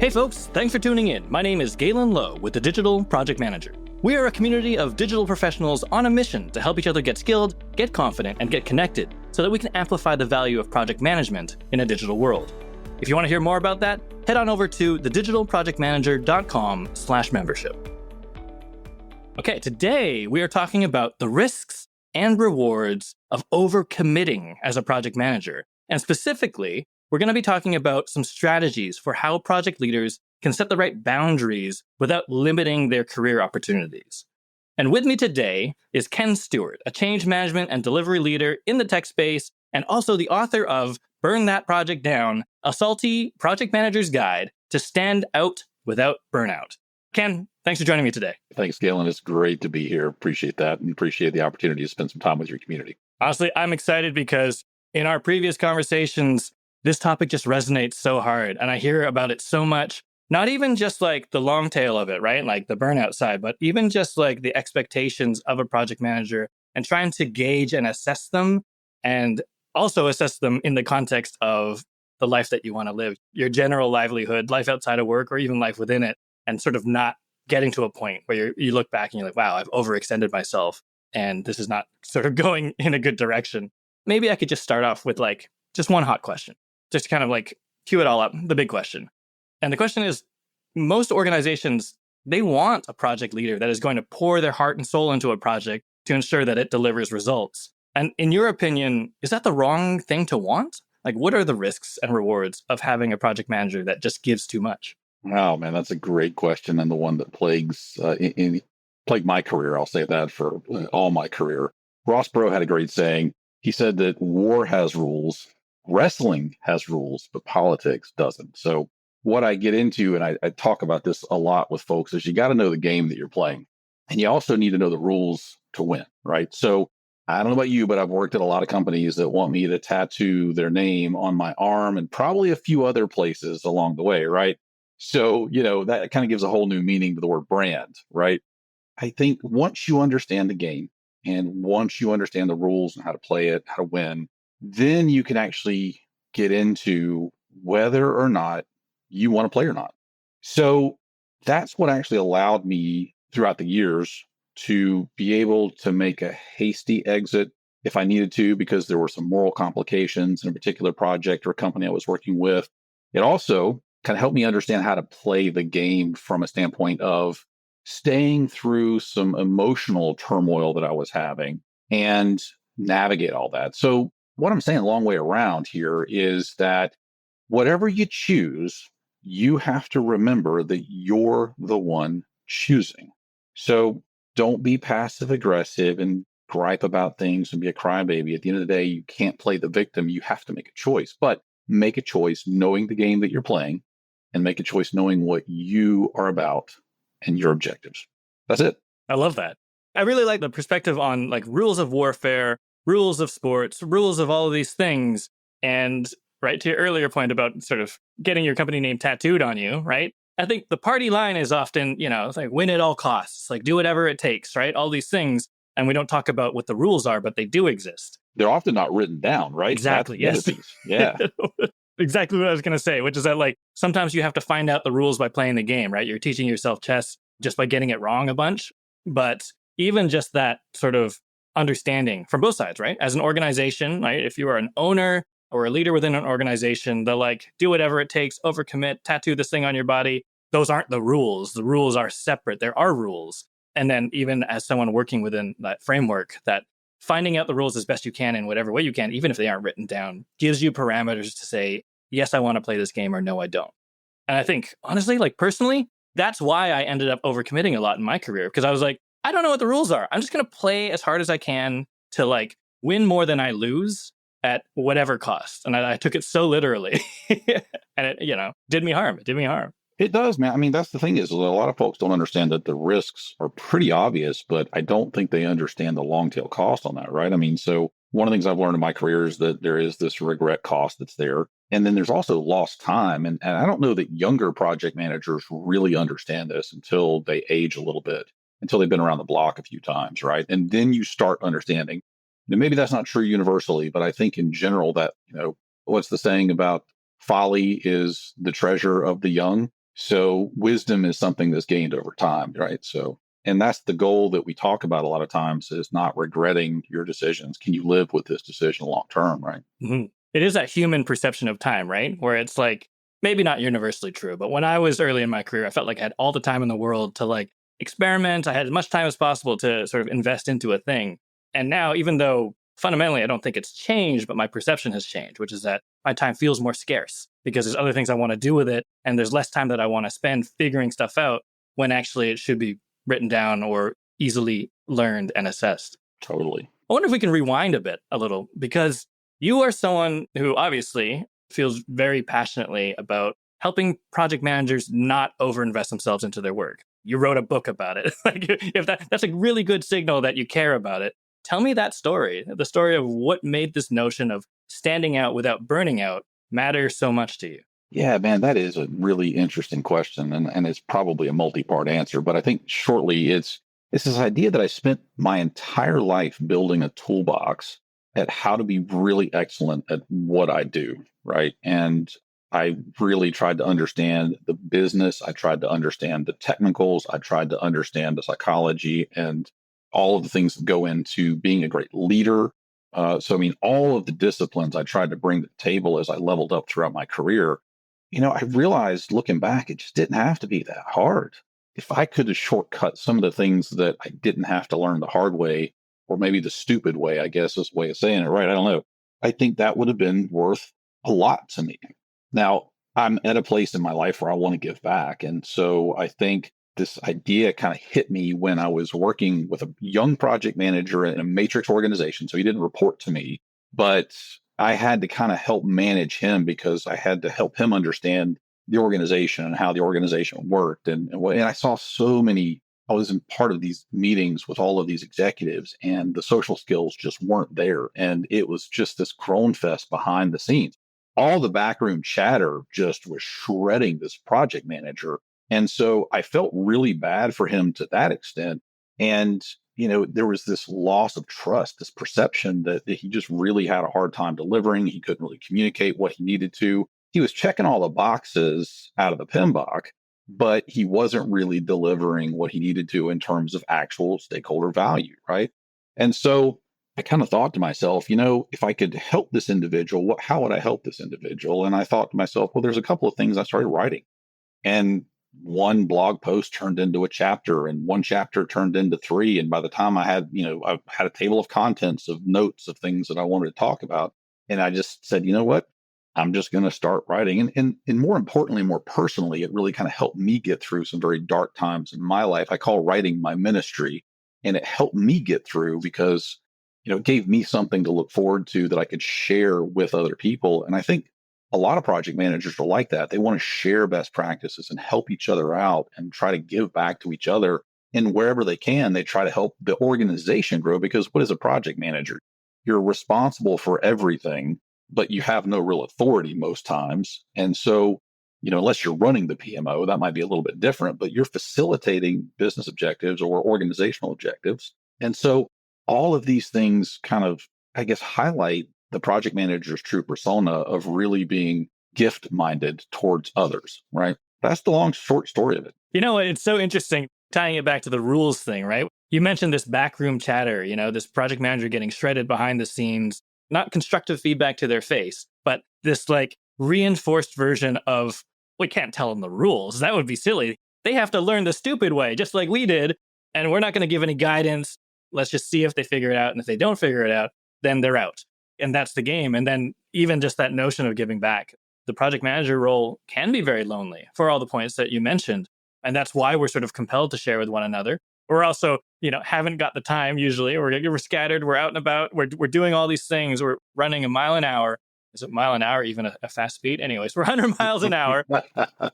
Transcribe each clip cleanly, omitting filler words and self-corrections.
Hey folks, thanks for tuning in. My name is Galen Low with the Digital Project Manager. We are a community of digital professionals on a mission to help each other get skilled, get confident, and get connected so that we can amplify the value of project management in a digital world. If you want to hear more about that, head on over to thedigitalprojectmanager.com/membership. Okay, today we are talking about the risks and rewards of overcommitting as a project manager. And specifically, we're going to be talking about some strategies for how project leaders can set the right boundaries without limiting their career opportunities. And with me today is Ken Stewart, a change management and delivery leader in the tech space, and also the author of Burn That Project Down, a salty project manager's guide to stand out without burnout. Ken, thanks for joining me today. Thanks, Galen. It's great to be here. Appreciate that and appreciate the opportunity to spend some time with your community. Honestly, I'm excited because in our previous conversations, this topic just resonates so hard, and I hear about it so much, not even just like the long tail of it, right? Like the burnout side, but even just like the expectations of a project manager and trying to gauge and assess them, and also assess them in the context of the life that you want to live, your general livelihood, life outside of work, or even life within it, and sort of not getting to a point where you look back and you're like, wow, I've overextended myself, and this is not sort of going in a good direction. Maybe I could just start off with like just one hot question. Just to kind of like cue it all up, the big question. And the question is, most organizations, they want a project leader that is going to pour their heart and soul into a project to ensure that it delivers results. And in your opinion, is that the wrong thing to want? Like, what are the risks and rewards of having a project manager that just gives too much? Wow, man, that's a great question, and the one that plagued my career. I'll say that for all my career. Ross Perot had a great saying. He said that war has rules. Wrestling has rules, but politics doesn't. So what I get into, and I talk about this a lot with folks, is you got to know the game that you're playing. And you also need to know the rules to win, right? So I don't know about you, but I've worked at a lot of companies that want me to tattoo their name on my arm and probably a few other places along the way, right? So, that kind of gives a whole new meaning to the word brand, right? I think once you understand the game and once you understand the rules and how to play it, how to win, then you can actually get into whether or not you want to play or not. So that's what actually allowed me throughout the years to be able to make a hasty exit if I needed to, because there were some moral complications in a particular project or company I was working with. It also kind of helped me understand how to play the game from a standpoint of staying through some emotional turmoil that I was having and navigate all that. So what I'm saying a long way around here is that whatever you choose, you have to remember that you're the one choosing. So don't be passive aggressive and gripe about things and be a crybaby. At the end of the day, you can't play the victim. You have to make a choice, but make a choice knowing the game that you're playing and make a choice knowing what you are about and your objectives. That's it. I love that. I really like the perspective on like rules of warfare, rules of sports, rules of all of these things. And right to your earlier point about sort of getting your company name tattooed on you, right? I think the party line is often, it's like win at all costs, like do whatever it takes, right? All these things. And we don't talk about what the rules are, but they do exist. They're often not written down, right? Exactly. That's yes. Yeah. Exactly what I was going to say, which is that like sometimes you have to find out the rules by playing the game, right? You're teaching yourself chess just by getting it wrong a bunch. But even just that sort of understanding from both sides, right? As an organization, right? If you are an owner or a leader within an organization, they'll like do whatever it takes, overcommit, tattoo this thing on your body. Those aren't the rules. The rules are separate. There are rules. And then even as someone working within that framework, that finding out the rules as best you can in whatever way you can, even if they aren't written down, gives you parameters to say, yes, I want to play this game, or no, I don't. And I think, honestly, like personally, that's why I ended up overcommitting a lot in my career, because I was like, I don't know what the rules are. I'm just going to play as hard as I can to like win more than I lose at whatever cost. And I took it so literally. And it, did me harm. It did me harm. It does, man. I mean, that's the thing is a lot of folks don't understand that the risks are pretty obvious, but I don't think they understand the long tail cost on that, right? I mean, so one of the things I've learned in my career is that there is this regret cost that's there. And then there's also lost time. And I don't know that younger project managers really understand this until they age a little bit, until they've been around the block a few times, right? And then you start understanding. And maybe that's not true universally, but I think in general that, what's the saying about folly is the treasure of the young? So wisdom is something that's gained over time, right? So, and that's the goal that we talk about a lot of times is not regretting your decisions. Can you live with this decision long term, right? Mhm. It is that human perception of time, right? Where it's like, maybe not universally true, but when I was early in my career, I felt like I had all the time in the world to like experiment. I had as much time as possible to sort of invest into a thing. And now, even though fundamentally I don't think it's changed, but my perception has changed, which is that my time feels more scarce because there's other things I want to do with it. And there's less time that I want to spend figuring stuff out when actually it should be written down or easily learned and assessed. Totally. I wonder if we can rewind a little, because you are someone who obviously feels very passionately about helping project managers not overinvest themselves into their work. You wrote a book about it. Like, if that's a really good signal that you care about it. Tell me that story, the story of what made this notion of standing out without burning out matter so much to you. Yeah, man, that is a really interesting question. And it's probably a multi-part answer. But I think shortly it's this idea that I spent my entire life building a toolbox at how to be really excellent at what I do, right? And I really tried to understand the business. I tried to understand the technicals. I tried to understand the psychology and all of the things that go into being a great leader. So, I mean, all of the disciplines I tried to bring to the table as I leveled up throughout my career. I realized looking back, it just didn't have to be that hard. If I could have shortcut some of the things that I didn't have to learn the hard way, or maybe the stupid way, I guess is a way of saying it, right? I don't know. I think that would have been worth a lot to me. Now, I'm at a place in my life where I want to give back. And so I think this idea kind of hit me when I was working with a young project manager in a matrix organization. So he didn't report to me, but I had to kind of help manage him because I had to help him understand the organization and how the organization worked. And I saw so many, I was in part of these meetings with all of these executives, and the social skills just weren't there. And it was just this groan fest behind the scenes. All the backroom chatter just was shredding this project manager. And so I felt really bad for him to that extent. And there was this loss of trust, this perception that he just really had a hard time delivering. He couldn't really communicate what he needed to. He was checking all the boxes out of the PMBOK, but he wasn't really delivering what he needed to in terms of actual stakeholder value, right? And so I kind of thought to myself, if I could help this individual, how would I help this individual? And I thought to myself, well, there's a couple of things I started writing. And one blog post turned into a chapter, and one chapter turned into three. And by the time I had a table of contents of notes of things that I wanted to talk about. And I just said, you know what? I'm just going to start writing. And more importantly, more personally, it really kind of helped me get through some very dark times in my life. I call writing my ministry, and it helped me get through because, it gave me something to look forward to that I could share with other people. And I think a lot of project managers are like that. They want to share best practices and help each other out and try to give back to each other. And wherever they can, they try to help the organization grow, because what is a project manager? You're responsible for everything, but you have no real authority most times. And so, unless you're running the PMO, that might be a little bit different, but you're facilitating business objectives or organizational objectives. And so all of these things kind of, I guess, highlight the project manager's true persona of really being gift minded towards others, right? That's the long, short story of it. It's so interesting tying it back to the rules thing, right? You mentioned this backroom chatter, this project manager getting shredded behind the scenes, not constructive feedback to their face, but this like reinforced version of, we can't tell them the rules. That would be silly. They have to learn the stupid way, just like we did. And we're not going to give any guidance. Let's just see if they figure it out. And if they don't figure it out, then they're out. And that's the game. And then even just that notion of giving back, the project manager role can be very lonely for all the points that you mentioned. And that's why we're sort of compelled to share with one another. We're also, haven't got the time usually. We're scattered. We're out and about. We're doing all these things. We're running a mile an hour. Is it mile an hour even a fast speed? Anyways, we're 100 miles an hour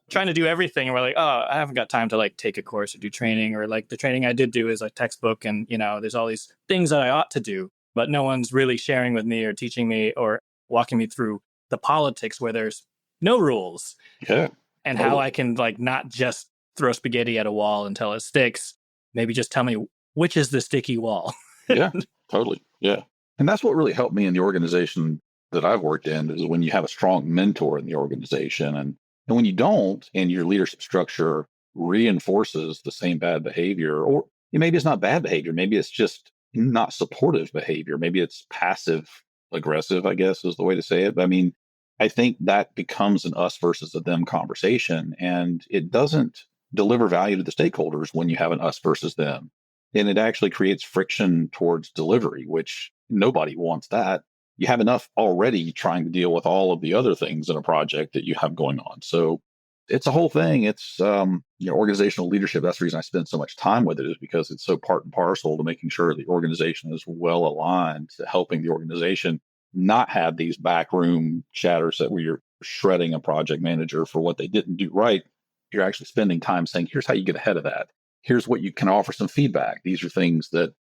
trying to do everything. And we're like, oh, I haven't got time to like take a course or do training, or like the training I did do is a textbook. And, there's all these things that I ought to do, but no one's really sharing with me or teaching me or walking me through the politics where there's no rules. Yeah. And Totally. how I can like not just throw spaghetti at a wall until it sticks. Maybe just tell me which is the sticky wall. Yeah, totally. Yeah. And that's what really helped me in the organization that I've worked in, is when you have a strong mentor in the organization. And And when you don't, and your leadership structure reinforces the same bad behavior, or maybe it's not bad behavior, maybe it's just not supportive behavior, maybe it's passive aggressive, I guess is the way to say it. I mean, I think that becomes an us versus a them conversation, and it doesn't deliver value to the stakeholders when you have an us versus them. And it actually creates friction towards delivery, which nobody wants that. You have enough already trying to deal with all of the other things in a project that you have going on. So it's a whole thing. It's organizational leadership. That's the reason I spend so much time with it, is because it's so part and parcel to making sure the organization is well aligned to helping the organization not have these backroom chatters that where you're shredding a project manager for what they didn't do right. You're actually spending time saying, here's how you get ahead of that. Here's what you can offer some feedback. These are things that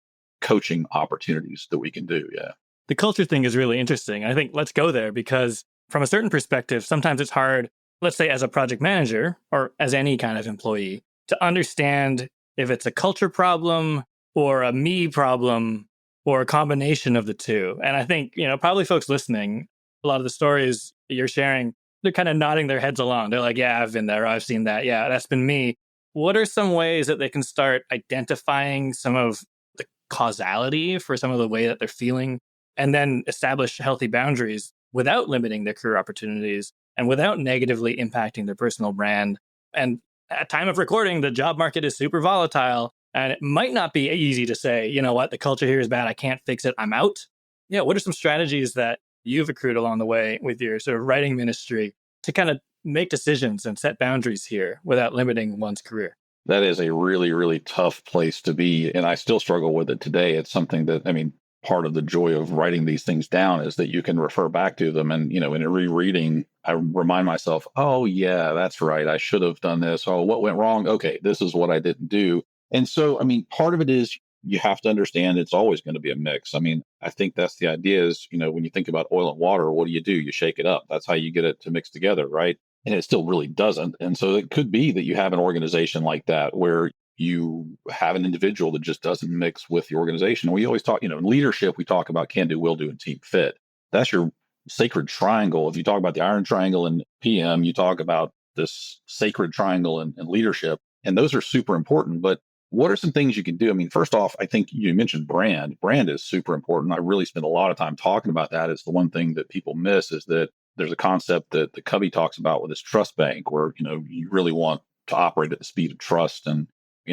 coaching opportunities that we can do. Yeah. The culture thing is really interesting. I think let's go there, because from a certain perspective, sometimes it's hard, let's say as a project manager or as any kind of employee, to understand if it's a culture problem or a me problem or a combination of the two. And I think, probably folks listening, a lot of the stories you're sharing, they're kind of nodding their heads along. They're like, yeah, I've been there. I've seen that. Yeah, that's been me. What are some ways that they can start identifying some of the causality for some of the way that they're feeling, and then establish healthy boundaries without limiting their career opportunities and without negatively impacting their personal brand? And at time of recording, the job market is super volatile, and it might not be easy to say, you know what, the culture here is bad, I can't fix it, I'm out. Yeah, what are some strategies that you've accrued along the way with your sort of writing ministry to kind of make decisions and set boundaries here without limiting one's career? That is a really, really tough place to be. And I still struggle with it today. It's something that, part of the joy of writing these things down is that you can refer back to them. And, in a rereading, I remind myself, oh, yeah, that's right. I should have done this. Oh, what went wrong? Okay, this is what I didn't do. And so, part of it is you have to understand it's always going to be a mix. I think that's the idea is, when you think about oil and water, what do? You shake it up. That's how you get it to mix together, right? And it still really doesn't. And so it could be that you have an organization like that where you have an individual that just doesn't mix with the organization. We always talk, in leadership, we talk about can do, will do, and team fit. That's your sacred triangle. If you talk about the iron triangle in PM, you talk about this sacred triangle in leadership. And those are super important. But what are some things you can do? First off, I think you mentioned brand. Brand is super important. I really spend a lot of time talking about that. It's the one thing that people miss is that there's a concept that the Covey talks about with this trust bank where, you really want to operate at the speed of trust. And,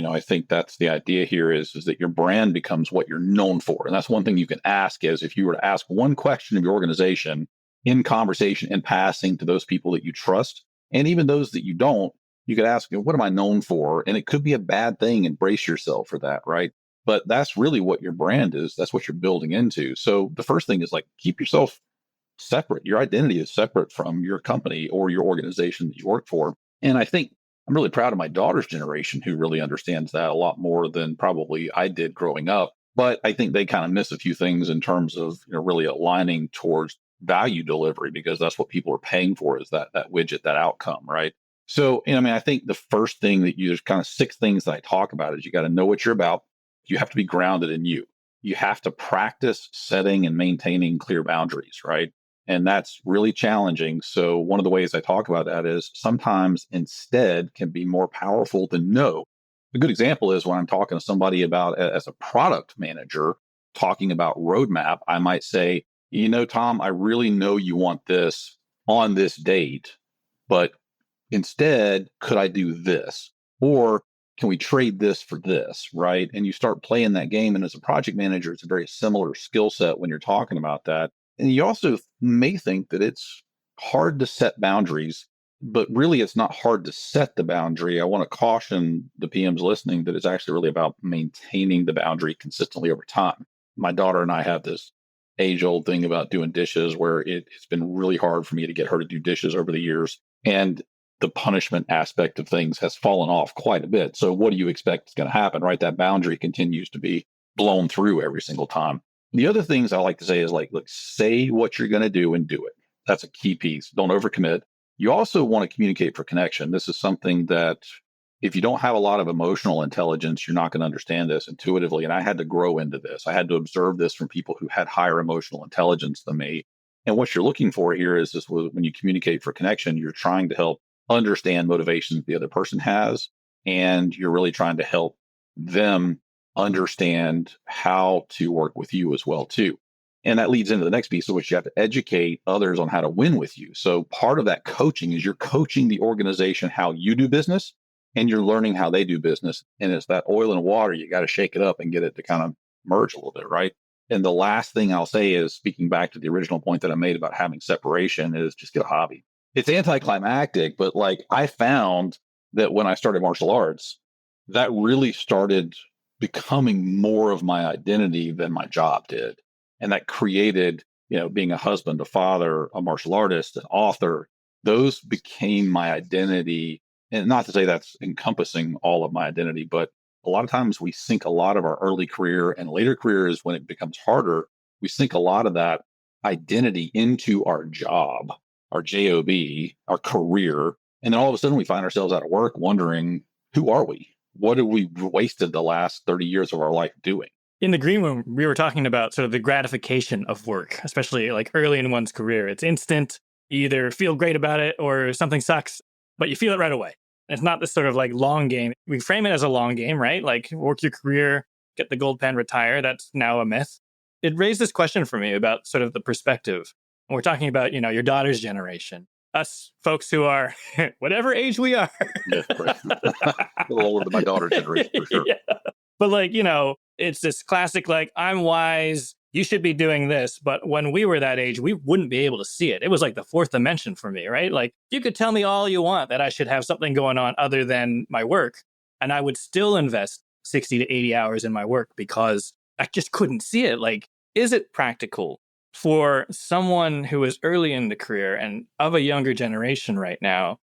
I think that's the idea here is that your brand becomes what you're known for. And that's one thing you can ask is if you were to ask one question of your organization in conversation and passing to those people that you trust, and even those that you don't, you could ask, what am I known for? And it could be a bad thing. Embrace yourself for that, right? But that's really what your brand is. That's what you're building into. So the first thing is keep yourself separate. Your identity is separate from your company or your organization that you work for. And I think I'm really proud of my daughter's generation who really understands that a lot more than probably I did growing up. But I think they kind of miss a few things in terms of really aligning towards value delivery, because that's what people are paying for is that widget, that outcome, right? So, I think the first thing that there's kind of 6 things that I talk about is you got to know what you're about. You have to be grounded in you. You have to practice setting and maintaining clear boundaries, right? And that's really challenging. So one of the ways I talk about that is sometimes instead can be more powerful than no. A good example is when I'm talking to somebody about as a product manager, talking about roadmap, I might say, Tom, I really know you want this on this date, but instead, could I do this? Or can we trade this for this? Right. And you start playing that game. And as a project manager, it's a very similar skill set when you're talking about that. And you also may think that it's hard to set boundaries, but really it's not hard to set the boundary. I want to caution the PMs listening that it's actually really about maintaining the boundary consistently over time. My daughter and I have this age-old thing about doing dishes where it's been really hard for me to get her to do dishes over the years. And the punishment aspect of things has fallen off quite a bit. So what do you expect is going to happen, right? That boundary continues to be blown through every single time. The other things I like to say is look, say what you're going to do and do it. That's a key piece. Don't overcommit. You also want to communicate for connection. This is something that if you don't have a lot of emotional intelligence, you're not going to understand this intuitively. And I had to grow into this. I had to observe this from people who had higher emotional intelligence than me. And what you're looking for here is this: when you communicate for connection, you're trying to help understand motivations the other person has, and you're really trying to help them understand how to work with you as well too. And that leads into the next piece, of which you have to educate others on how to win with you. So part of that coaching is you're coaching the organization how you do business, and you're learning how they do business. And it's that oil and water. You got to shake it up and get it to kind of merge a little bit, right? And the last thing I'll say is, speaking back to the original point that I made about having separation, is just get a hobby. It's anticlimactic, but like I found that when I started martial arts, that really started becoming more of my identity than my job did. And that created, being a husband, a father, a martial artist, an author, those became my identity. And not to say that's encompassing all of my identity, but a lot of times we sink a lot of our early career and later careers when it becomes harder. We sink a lot of that identity into our job, our job, our career. And then all of a sudden we find ourselves out of work wondering, who are we? What have we wasted the last 30 years of our life doing? In the green room, we were talking about sort of the gratification of work, especially like early in one's career. It's instant. You either feel great about it or something sucks, but you feel it right away. It's not this sort of like long game. We frame it as a long game, right? Like work your career, get the gold pen, retire. That's now a myth. It raised this question for me about sort of the perspective. And we're talking about, your daughter's generation, us folks who are whatever age we are. Yeah, right. A little older than my daughter's generation, for sure. Yeah. But like, it's this classic, like, I'm wise, you should be doing this. But when we were that age, we wouldn't be able to see it. It was like the fourth dimension for me, right? Like, you could tell me all you want that I should have something going on other than my work, and I would still invest 60 to 80 hours in my work because I just couldn't see it. Like, is it practical for someone who is early in the career and of a younger generation right now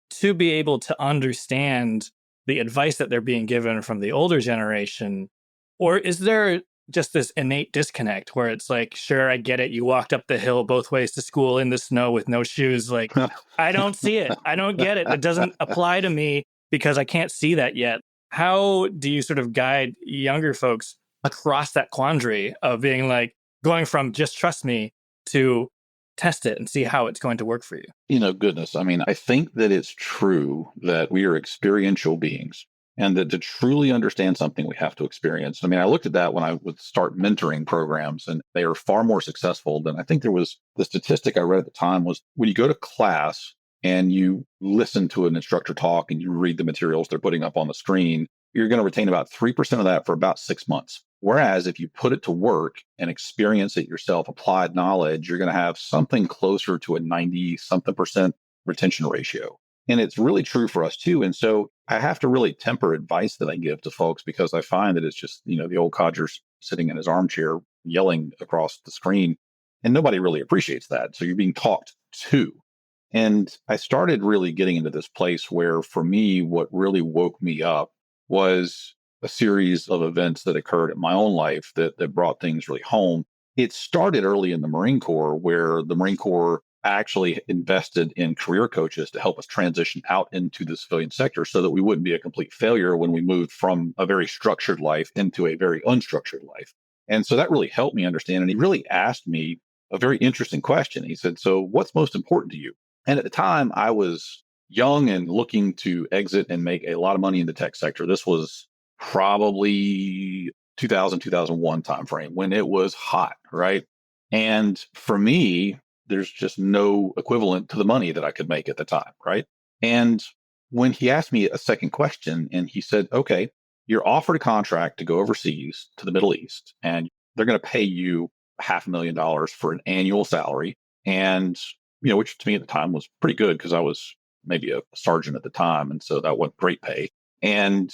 to be able to understand the advice that they're being given from the older generation? Or is there just this innate disconnect where it's like, sure, I get it. You walked up the hill both ways to school in the snow with no shoes. Like, I don't see it. I don't get it. It doesn't apply to me because I can't see that yet. How do you sort of guide younger folks across that quandary of being like, going from just trust me to test it and see how it's going to work for you? Goodness. I mean, I think that it's true that we are experiential beings, and that to truly understand something, we have to experience. I mean, I looked at that when I would start mentoring programs, and they are far more successful than I think there was. The statistic I read at the time was when you go to class and you listen to an instructor talk and you read the materials they're putting up on the screen, you're going to retain about 3% of that for about 6 months. Whereas if you put it to work and experience it yourself, applied knowledge, you're going to have something closer to a 90 something percent retention ratio. And it's really true for us too. And so I have to really temper advice that I give to folks, because I find that it's just, the old codger's sitting in his armchair yelling across the screen, and nobody really appreciates that. So you're being talked to. And I started really getting into this place where, for me, what really woke me up was a series of events that occurred in my own life that brought things really home. It started early in the Marine Corps, where the Marine Corps actually invested in career coaches to help us transition out into the civilian sector so that we wouldn't be a complete failure when we moved from a very structured life into a very unstructured life. And so that really helped me understand. And he really asked me a very interesting question. He said, so what's most important to you? And at the time, I was young and looking to exit and make a lot of money in the tech sector. This was probably 2000, 2001 timeframe when it was hot, right? And for me, there's just no equivalent to the money that I could make at the time, right? And when he asked me a second question and he said, okay, you're offered a contract to go overseas to the Middle East, and they're going to pay you $500,000 for an annual salary. And, which to me at the time was pretty good because I was maybe a sergeant at the time. And so that wasn't great pay. And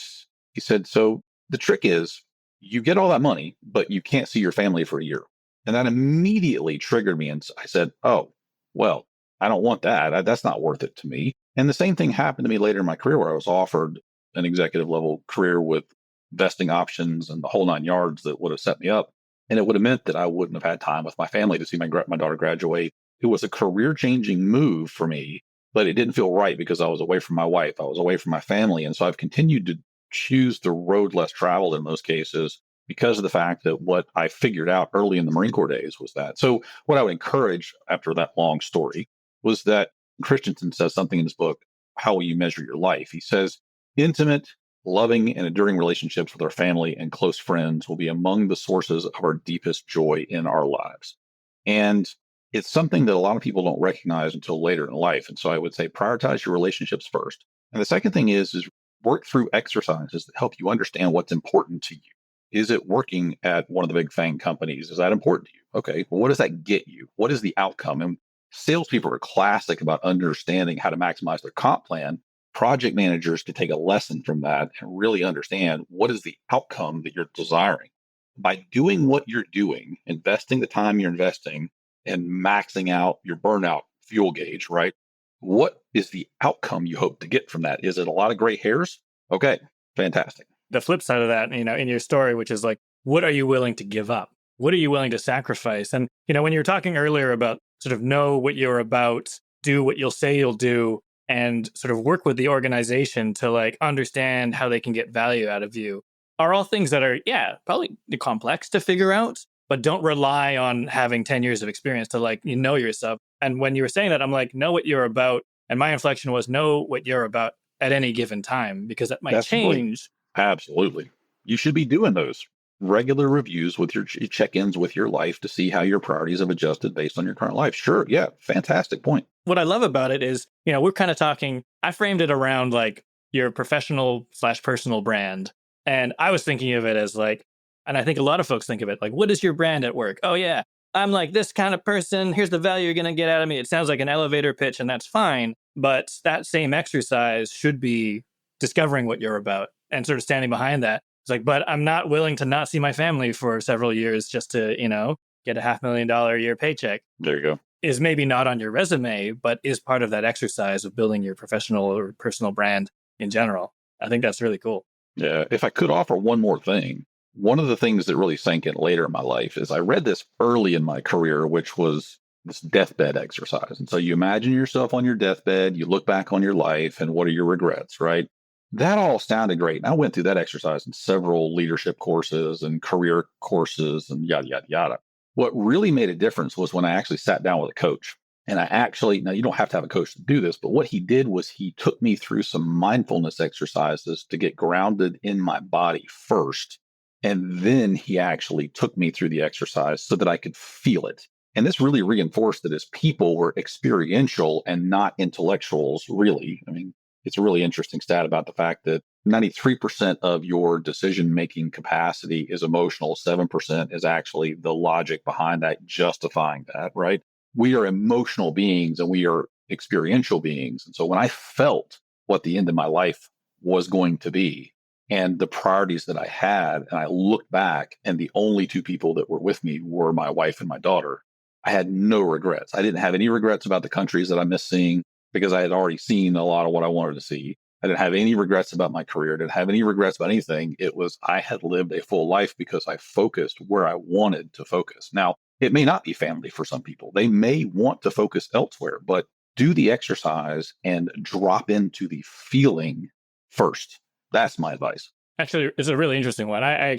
he said, so the trick is you get all that money, but you can't see your family for a year. And that immediately triggered me. And I said, oh, well, I don't want that. That's not worth it to me. And the same thing happened to me later in my career, where I was offered an executive level career with vesting options and the whole 9 yards that would have set me up. And it would have meant that I wouldn't have had time with my family to see my daughter graduate. It was a career changing move for me, but it didn't feel right because I was away from my wife. I was away from my family. And so I've continued to choose the road less traveled in most cases, because of the fact that what I figured out early in the Marine Corps days was that. So what I would encourage after that long story was that Christensen says something in his book how will you measure your life? He says, intimate, loving, and enduring relationships with our family and close friends will be among the sources of our deepest joy in our lives. And it's something that a lot of people don't recognize until later in life. And so I would say prioritize your relationships first. And the second thing is work through exercises that help you understand what's important to you. Is it working at one of the big FANG companies? Is that important to you? Okay, well, what does that get you? What is the outcome? And salespeople are classic about understanding how to maximize their comp plan. Project managers can take a lesson from that and really understand what is the outcome that you're desiring. By doing what you're doing, investing the time you're investing, and maxing out your burnout fuel gauge, right? What is the outcome you hope to get from that? Is it a lot of gray hairs? Okay, fantastic. The flip side of that, in your story, which is like, what are you willing to give up? What are you willing to sacrifice? And, when you were talking earlier about sort of know what you're about, do what you'll say you'll do, and sort of work with the organization to like understand how they can get value out of you, are all things that are, probably complex to figure out, but don't rely on having 10 years of experience to like, know yourself. And when you were saying that, I'm like, know what you're about. And my inflection was know what you're about at any given time, because that might That's change. Absolutely. You should be doing those regular reviews with your check-ins with your life to see how your priorities have adjusted based on your current life. Sure. Yeah. Fantastic point. What I love about it is, we're kind of talking, I framed it around like your professional/personal brand. And I was thinking of it as like, and I think a lot of folks think of it like, what is your brand at work? Oh, yeah, I'm like this kind of person. Here's the value you're going to get out of me. It sounds like an elevator pitch, and that's fine. But that same exercise should be discovering what you're about and sort of standing behind that. It's like, but I'm not willing to not see my family for several years just to, get a $500,000 a year paycheck. There you go. Is maybe not on your resume, but is part of that exercise of building your professional or personal brand in general. I think that's really cool. Yeah. If I could offer one more thing, one of the things that really sank in later in my life is I read this early in my career, which was this deathbed exercise. And so you imagine yourself on your deathbed, you look back on your life, and what are your regrets, right? That all sounded great. And I went through that exercise in several leadership courses and career courses and yada, yada, yada. What really made a difference was when I actually sat down with a coach. And now you don't have to have a coach to do this, but what he did was he took me through some mindfulness exercises to get grounded in my body first. And then he actually took me through the exercise so that I could feel it. And this really reinforced that his people were experiential and not intellectuals, really. I mean, it's a really interesting stat about the fact that 93% of your decision-making capacity is emotional. 7% is actually the logic behind that, justifying that, right? We are emotional beings and we are experiential beings. And so when I felt what the end of my life was going to be and the priorities that I had, and I looked back and the only two people that were with me were my wife and my daughter, I had no regrets. I didn't have any regrets about the countries that I missed seeing because I had already seen a lot of what I wanted to see. I didn't have any regrets about my career. I didn't have any regrets about anything. It was, I had lived a full life because I focused where I wanted to focus. Now, it may not be family for some people. They may want to focus elsewhere, but do the exercise and drop into the feeling first. That's my advice. Actually, it's a really interesting one. I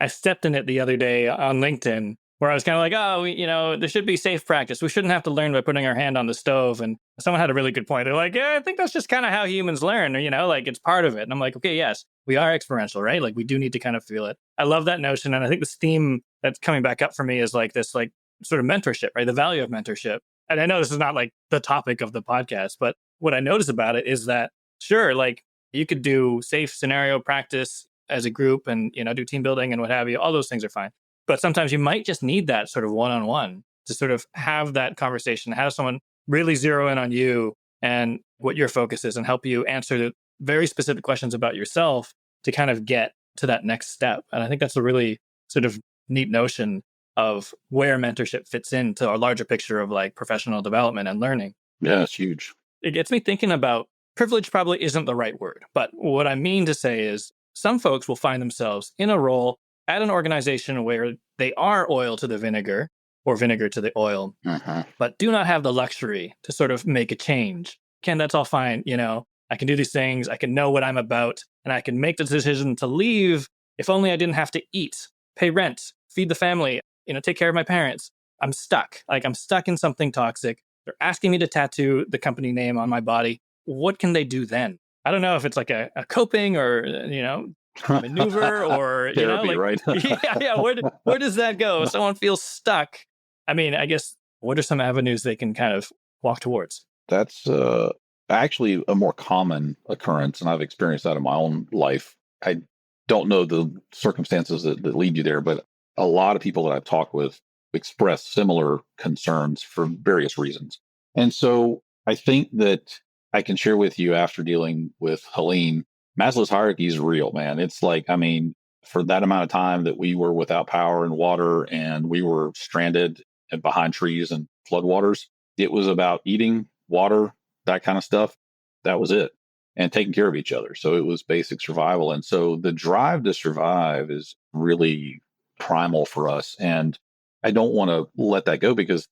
stepped in it the other day on LinkedIn where I was kind of like, oh, there should be safe practice. We shouldn't have to learn by putting our hand on the stove. And someone had a really good point. They're like, yeah, I think that's just kind of how humans learn, or, like it's part of it. And I'm like, okay, yes, we are experiential, right? Like we do need to kind of feel it. I love that notion. And I think this theme that's coming back up for me is like this, like sort of mentorship, right? The value of mentorship. And I know this is not like the topic of the podcast, but what I notice about it is that, sure, like you could do safe scenario practice as a group and, do team building and what have you. All those things are fine. But sometimes you might just need that sort of one-on-one to sort of have that conversation, have someone really zero in on you and what your focus is and help you answer the very specific questions about yourself to kind of get to that next step. And I think that's a really sort of neat notion of where mentorship fits into a larger picture of like professional development and learning. Yeah, it's huge. It gets me thinking about privilege probably isn't the right word, but what I mean to say is some folks will find themselves in a role at an organization where they are oil to the vinegar or vinegar to the oil, but do not have the luxury to sort of make a change. Ken, that's all fine. I can do these things. I can know what I'm about and I can make the decision to leave if only I didn't have to eat, pay rent, feed the family, take care of my parents. I'm stuck. Like I'm stuck in something toxic. They're asking me to tattoo the company name on my body. what can they do then? I don't know if it's like a coping or, maneuver or, Therapy, right? yeah. Where does that go? If someone feels stuck, I mean, I guess, what are some avenues they can kind of walk towards? That's actually a more common occurrence, and I've experienced that in my own life. I don't know the circumstances that lead you there, but a lot of people that I've talked with express similar concerns for various reasons. And so I think that I can share with you after dealing with Helene, Maslow's hierarchy is real, man. It's like, I mean, for that amount of time that we were without power and water and we were stranded and behind trees and floodwaters, it was about eating, water, that kind of stuff. That was it. And taking care of each other. So it was basic survival. And so the drive to survive is really primal for us. And I don't want to let that go because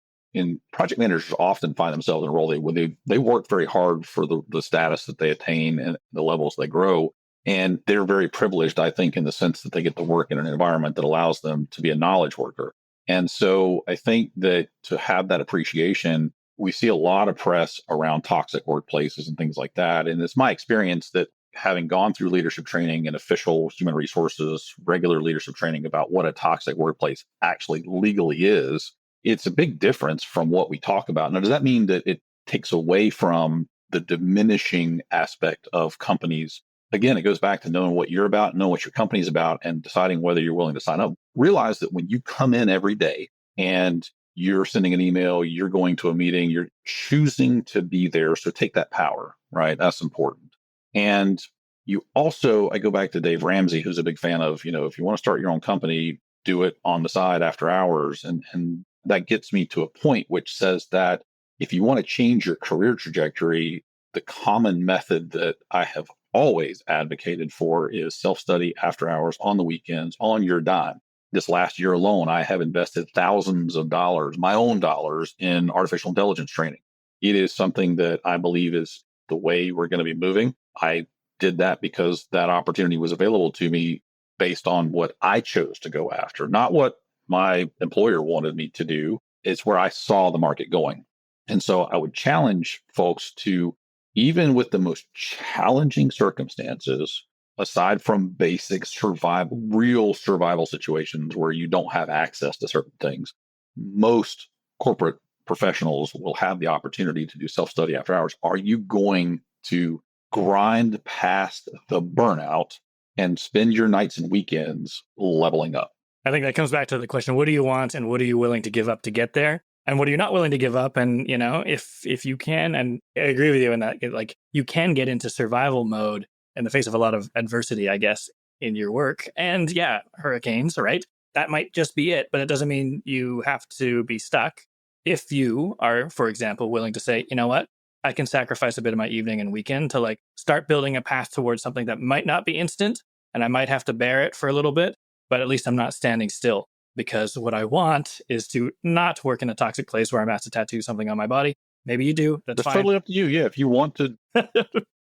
project managers often find themselves in a role where they work very hard for the status that they attain and the levels they grow. And they're very privileged, I think, in the sense that they get to work in an environment that allows them to be a knowledge worker. And so I think that to have that appreciation, we see a lot of press around toxic workplaces and things like that. And it's my experience that having gone through leadership training and official human resources, regular leadership training about what a toxic workplace actually legally is, it's a big difference from what we talk about. Now, does that mean that it takes away from the diminishing aspect of companies? Again, it goes back to knowing what you're about, knowing what your company's about, and deciding whether you're willing to sign up. Realize that when you come in every day and you're sending an email, you're going to a meeting, you're choosing to be there. So take that power, right? That's important. And you also, I go back to Dave Ramsey, who's a big fan of, if you want to start your own company, do it on the side after hours. And that gets me to a point which says that if you want to change your career trajectory, the common method that I have always advocated for is self-study after hours on the weekends on your dime. This last year alone, I have invested thousands of dollars, my own dollars, in artificial intelligence training. It is something that I believe is the way we're going to be moving. I did that because that opportunity was available to me based on what I chose to go after, not what my employer wanted me to do. It's where I saw the market going. And so I would challenge folks to, even with the most challenging circumstances, aside from basic survival, real survival situations where you don't have access to certain things, most corporate professionals will have the opportunity to do self-study after hours. Are you going to grind past the burnout and spend your nights and weekends leveling up? I think that comes back to the question, what do you want and what are you willing to give up to get there? And what are you not willing to give up? And, if you can, and I agree with you in that, like, you can get into survival mode in the face of a lot of adversity, I guess, in your work. And yeah, hurricanes, right? That might just be it, but it doesn't mean you have to be stuck. If you are, for example, willing to say, you know what, I can sacrifice a bit of my evening and weekend to like start building a path towards something that might not be instant and I might have to bear it for a little bit, but at least I'm not standing still. Because what I want is to not work in a toxic place where I'm asked to tattoo something on my body. Maybe you do. That's fine. Totally up to you. Yeah, if you want to.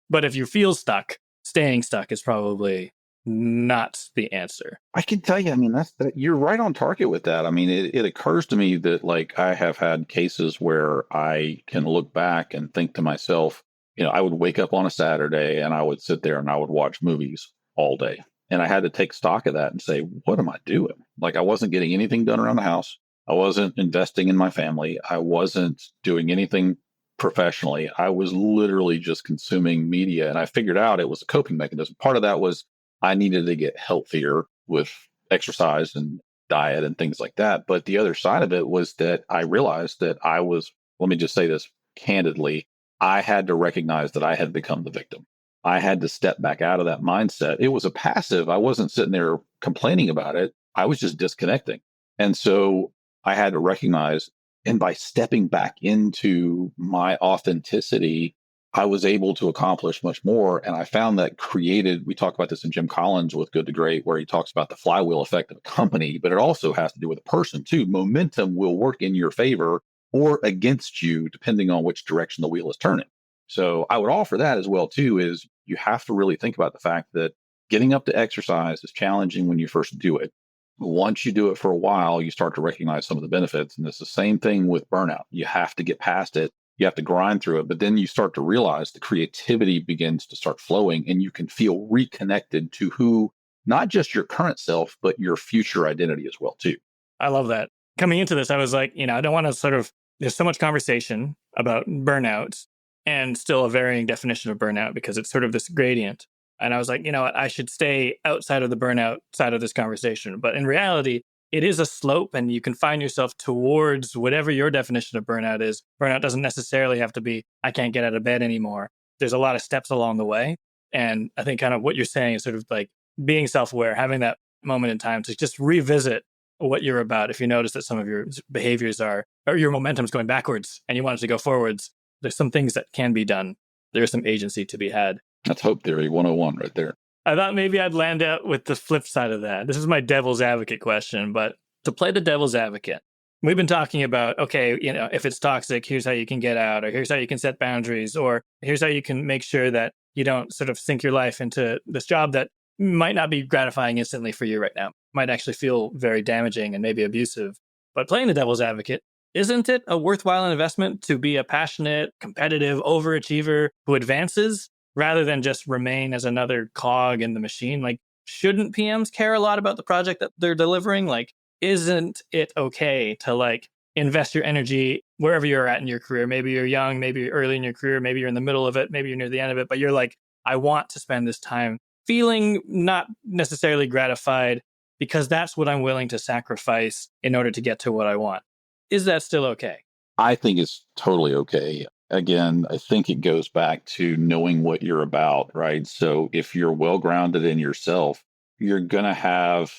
But if you feel stuck, staying stuck is probably not the answer. I can tell you, I mean, you're right on target with that. I mean, it occurs to me that like I have had cases where I can look back and think to myself, I would wake up on a Saturday and I would sit there and I would watch movies all day. And I had to take stock of that and say, what am I doing? Like, I wasn't getting anything done around the house. I wasn't investing in my family. I wasn't doing anything professionally. I was literally just consuming media. And I figured out it was a coping mechanism. Part of that was I needed to get healthier with exercise and diet and things like that. But the other side of it was that I realized that let me just say this candidly, I had to recognize that I had become the victim. I had to step back out of that mindset. It was a passive. I wasn't sitting there complaining about it. I was just disconnecting. And so I had to recognize, and by stepping back into my authenticity, I was able to accomplish much more. And I found that we talk about this in Jim Collins with Good to Great, where he talks about the flywheel effect of a company, but it also has to do with a person too. Momentum will work in your favor or against you, depending on which direction the wheel is turning. So I would offer that as well, too, is you have to really think about the fact that getting up to exercise is challenging when you first do it. Once you do it for a while, you start to recognize some of the benefits. And it's the same thing with burnout. You have to get past it You have to grind through it, but then you start to realize the creativity begins to start flowing and you can feel reconnected to who, not just your current self, but your future identity as well, too. I love that. Coming into this, I was like, I don't want to there's so much conversation about burnout and still a varying definition of burnout because it's sort of this gradient. And I was like, what, I should stay outside of the burnout side of this conversation. But in reality, it is a slope and you can find yourself towards whatever your definition of burnout is. Burnout doesn't necessarily have to be, I can't get out of bed anymore. There's a lot of steps along the way. And I think kind of what you're saying is sort of like being self-aware, having that moment in time to just revisit what you're about. If you notice that some of your behaviors or your momentum's going backwards and you want it to go forwards, there's some things that can be done. There's some agency to be had. That's Hope Theory 101 right there. I thought maybe I'd land out with the flip side of that. This is my devil's advocate question, but to play the devil's advocate, we've been talking about, okay, if it's toxic, here's how you can get out, or here's how you can set boundaries, or here's how you can make sure that you don't sort of sink your life into this job that might not be gratifying instantly for you right now, might actually feel very damaging and maybe abusive. But playing the devil's advocate, isn't it a worthwhile investment to be a passionate, competitive overachiever who advances rather than just remain as another cog in the machine? Like, shouldn't PMs care a lot about the project that they're delivering? Like, isn't it okay to invest your energy wherever you're at in your career? Maybe you're young, maybe you're early in your career, maybe you're in the middle of it, maybe you're near the end of it, but you're like, I want to spend this time feeling not necessarily gratified because that's what I'm willing to sacrifice in order to get to what I want. Is that still okay? I think it's totally okay. Again, I think it goes back to knowing what you're about, right? So if you're well grounded in yourself, you're going to have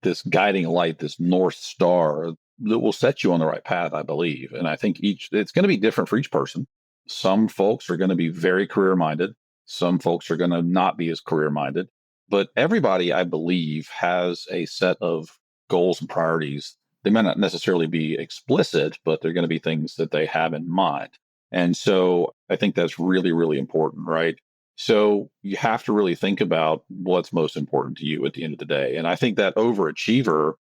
this guiding light, this North Star that will set you on the right path, I believe. And I think it's going to be different for each person. Some folks are going to be very career minded. Some folks are going to not be as career minded. But everybody, I believe, has a set of goals and priorities. They might not necessarily be explicit, but they're going to be things that they have in mind. And so I think that's really, really important, right? So you have to really think about what's most important to you at the end of the day. And I think that overachiever,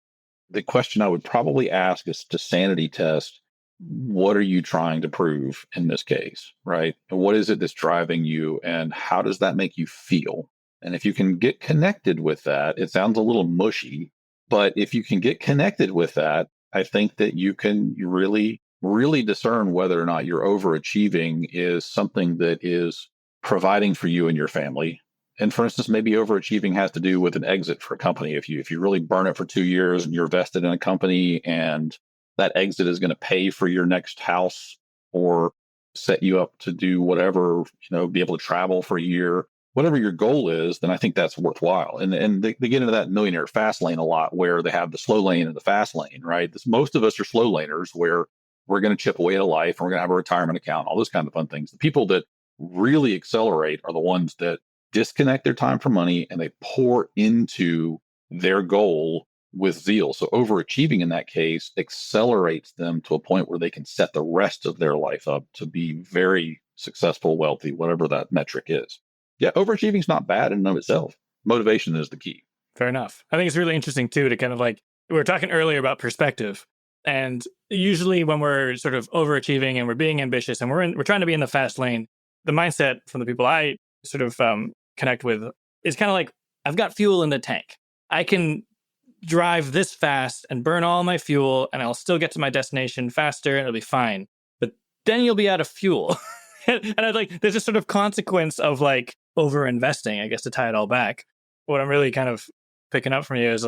the question I would probably ask is to sanity test, what are you trying to prove in this case, right? And what is it that's driving you and how does that make you feel? And if you can get connected with that, it sounds a little mushy, but if you can get connected with that, I think that you can really, really discern whether or not your overachieving is something that is providing for you and your family. And for instance, maybe overachieving has to do with an exit for a company. If you really burn it for 2 years and you're vested in a company and that exit is going to pay for your next house or set you up to do whatever, be able to travel for a year, whatever your goal is, then I think that's worthwhile. And they get into that millionaire fast lane a lot where they have the slow lane and the fast lane, right? Most of us are slow laners where we're going to chip away at life and we're going to have a retirement account, all those kind of fun things. The people that really accelerate are the ones that disconnect their time from money and they pour into their goal with zeal. So overachieving in that case accelerates them to a point where they can set the rest of their life up to be very successful, wealthy, whatever that metric is. Yeah, overachieving is not bad in and of itself. Motivation is the key. Fair enough. I think it's really interesting too to kind of we were talking earlier about perspective. And usually when we're sort of overachieving and we're being ambitious and we're trying to be in the fast lane, the mindset from the people I sort of connect with is kind of like, I've got fuel in the tank. I can drive this fast and burn all my fuel and I'll still get to my destination faster and it'll be fine. But then you'll be out of fuel. And there's this sort of consequence of over investing, I guess, to tie it all back. What I'm really kind of picking up from you is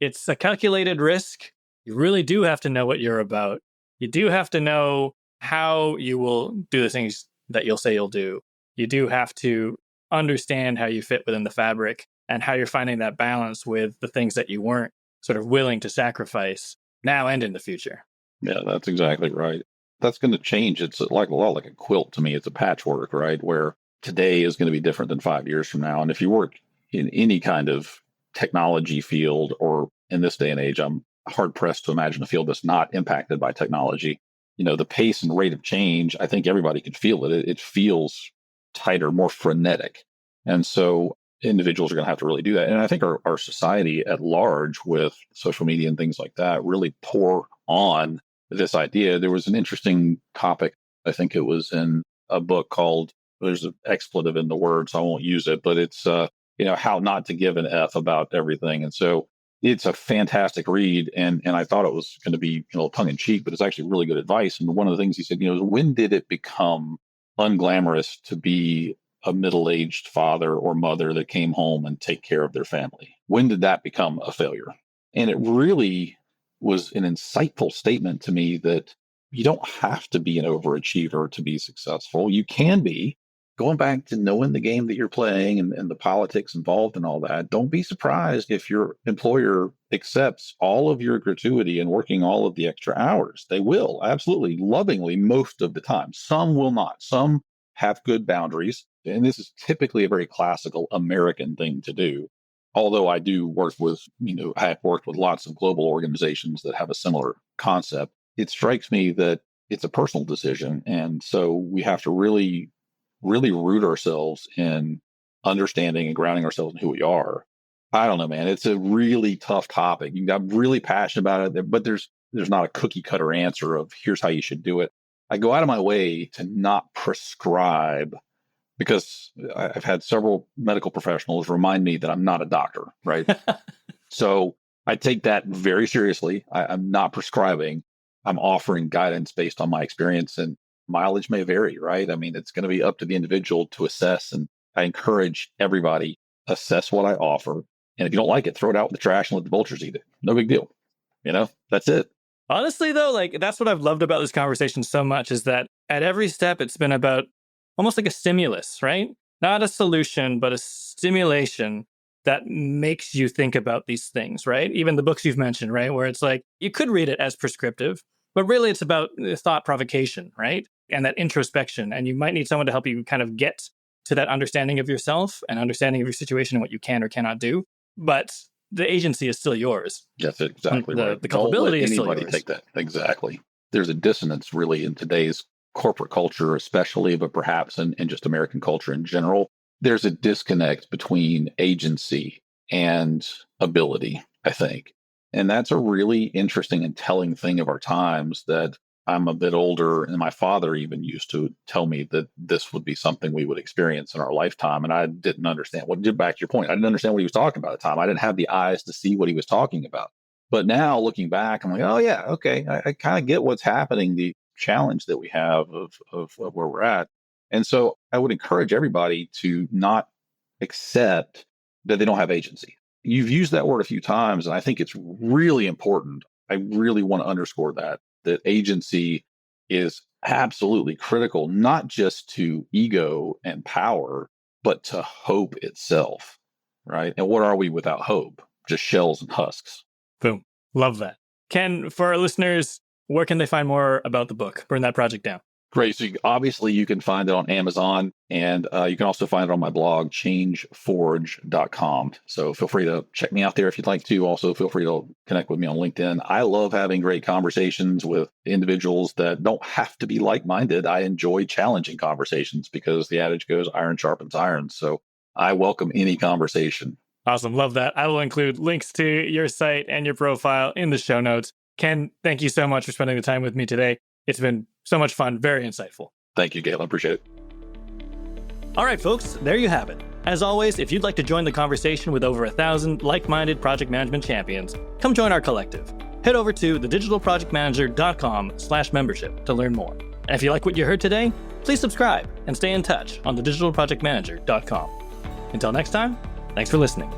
it's a calculated risk. You really do have to know what you're about. You do have to know how you will do the things that you'll say you'll do. You do have to understand how you fit within the fabric and how you're finding that balance with the things that you weren't sort of willing to sacrifice now and in the future. Yeah, that's exactly right. That's going to change. It's like a lot like a quilt to me. It's a patchwork, right? Where today is going to be different than 5 years from now. And if you work in any kind of technology field, or in this day and age, I'm hard pressed to imagine a field that's not impacted by technology. The pace and rate of change, I think everybody could feel it. It feels tighter, more frenetic. And so individuals are going to have to really do that. And I think our society at large with social media and things like that really pour on this idea. There was an interesting topic I think it was in a book called, there's an expletive in the word, so I won't use it, but it's, how not to give an F about everything. And so it's a fantastic read. And I thought it was going to be, tongue in cheek, but it's actually really good advice. And one of the things he said, when did it become unglamorous to be a middle-aged father or mother that came home and take care of their family? When did that become a failure? And it really was an insightful statement to me that you don't have to be an overachiever to be successful. You can be. Going back to knowing the game that you're playing and the politics involved and all that, don't be surprised if your employer accepts all of your gratuity and working all of the extra hours. They will, absolutely, lovingly, most of the time. Some will not. Some have good boundaries. And this is typically a very classical American thing to do. Although I do work with, I have worked with lots of global organizations that have a similar concept. It strikes me that it's a personal decision. And so we have to really root ourselves in understanding and grounding ourselves in who we are. I don't know, man. It's a really tough topic. I'm really passionate about it, but there's not a cookie cutter answer of here's how you should do it. I go out of my way to not prescribe, because I've had several medical professionals remind me that I'm not a doctor, right? So I take that very seriously. I'm not prescribing. I'm offering guidance based on my experience, and mileage may vary, right? I mean, it's going to be up to the individual to assess. And I encourage everybody, assess what I offer. And if you don't like it, throw it out with the trash and let the vultures eat it. No big deal. That's it. Honestly, though, that's what I've loved about this conversation so much, is that at every step, it's been about almost like a stimulus, right? Not a solution, but a stimulation that makes you think about these things, right? Even the books you've mentioned, right? Where it's like, you could read it as prescriptive, but really it's about thought provocation, right? And that introspection. And you might need someone to help you kind of get to that understanding of yourself and understanding of your situation and what you can or cannot do. But the agency is still yours. That's exactly right. The culpability is still yours. Anybody take that. Exactly. There's a dissonance really in today's corporate culture, especially, but perhaps in just American culture in general. There's a disconnect between agency and ability, I think. And that's a really interesting and telling thing of our times, that I'm a bit older, and my father even used to tell me that this would be something we would experience in our lifetime. And I didn't understand. Well, back to your point, I didn't understand what he was talking about at the time. I didn't have the eyes to see what he was talking about. But now looking back, I'm like, oh yeah, okay. I kind of get what's happening, the challenge that we have of where we're at. And so I would encourage everybody to not accept that they don't have agency. You've used that word a few times, and I think it's really important. I really want to underscore that agency is absolutely critical, not just to ego and power, but to hope itself, right? And what are we without hope? Just shells and husks. Boom. Love that. Ken, for our listeners, where can they find more about the book, Burn That Project Down? Great. So obviously you can find it on Amazon, and you can also find it on my blog, changeforge.com. So feel free to check me out there if you'd like to. Also, feel free to connect with me on LinkedIn. I love having great conversations with individuals that don't have to be like-minded. I enjoy challenging conversations because the adage goes, iron sharpens iron. So I welcome any conversation. Awesome. Love that. I will include links to your site and your profile in the show notes. Ken, thank you so much for spending the time with me today. It's been so much fun, very insightful. Thank you, Galen. Appreciate it. All right, folks, there you have it. As always, if you'd like to join the conversation with over 1,000 like-minded project management champions, come join our collective. Head over to thedigitalprojectmanager.com/membership to learn more. And if you like what you heard today, please subscribe and stay in touch on thedigitalprojectmanager.com. Until next time, thanks for listening.